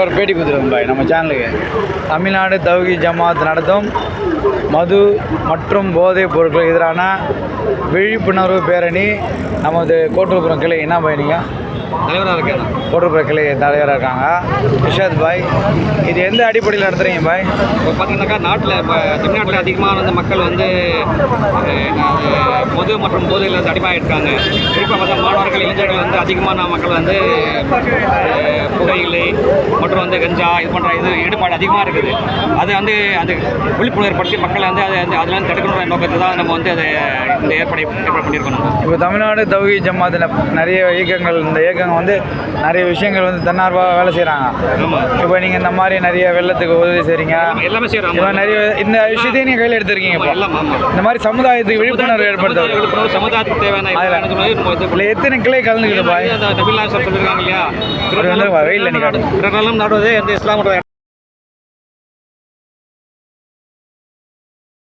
ஒரு பேட்டி கொடுத்துருவோம் பாய் நம்ம சேனலுக்கு. தமிழ்நாடு தௌஹீத் ஜமாத் நடத்தும் மது மற்றும் போதைப் பொருட்களுக்கு எதிரான விழிப்புணர்வு பேரணி நமது கோட்டூர்புரம் கிளை என்ன பாய் நீங்கள் தலைவராக இருக்கேன். கோட்டூர்புரம் கிளை தலைவராக இருக்காங்க நிஷாத் பாய். இது எந்த அடிப்படையில் நடத்துகிறீங்க பாய்? இப்போ பார்த்தீங்கன்னாக்கா நாட்டில் இப்போ தமிழ்நாட்டில் அதிகமாக வந்து மக்கள் வந்து மது மற்றும் போதையில் வந்து அடிமையாகிருக்காங்க. குறிப்பாக பார்த்தா மாணவர்கள் இளைஞர்கள் வந்து அதிகமான மக்கள் வந்து புகையிலை மற்றும் வந்து கஞ்சா இது போன்ற ஈடுபாடு அதிகமாக இருக்குது. அது வந்து அந்த விழிப்புணர்வு ஏற்படுத்தி மக்களை வந்து அதெல்லாம் தடுக்கணுன்ற நோக்கத்தை தான் நம்ம வந்து அதை இந்த ஏற்பாடு பண்ணியிருக்கணும். இப்போ தமிழ்நாடு தௌஹீத் ஜமாத்தில் நிறைய இயக்கங்கள், இந்த இயக்கங்கள் வந்து நிறைய விஷயங்கள் வந்து தன்னார்வமாக வேலை செய்கிறாங்க. இப்போ நீங்கள் இந்த மாதிரி நிறைய வெள்ளத்துக்கு உதவி செய்கிறீங்க, எல்லாமே செய்கிறோம். இப்போ நிறைய இந்த விஷயத்தையும் நீங்கள் கையில் எடுத்துருக்கீங்க. இந்த மாதிரி சமூகத்துக்கு விழிப்புணர்வு ஏற்படுத்த சமுதாயத்துக்கு தேவையான எத்தனை கிளை கலந்துக்கிட்டு பாய் சொல்லியிருக்காங்க இல்லையா? வெயிலில் நிற்காது நாடுவதே இந்த இஸ்லாமோட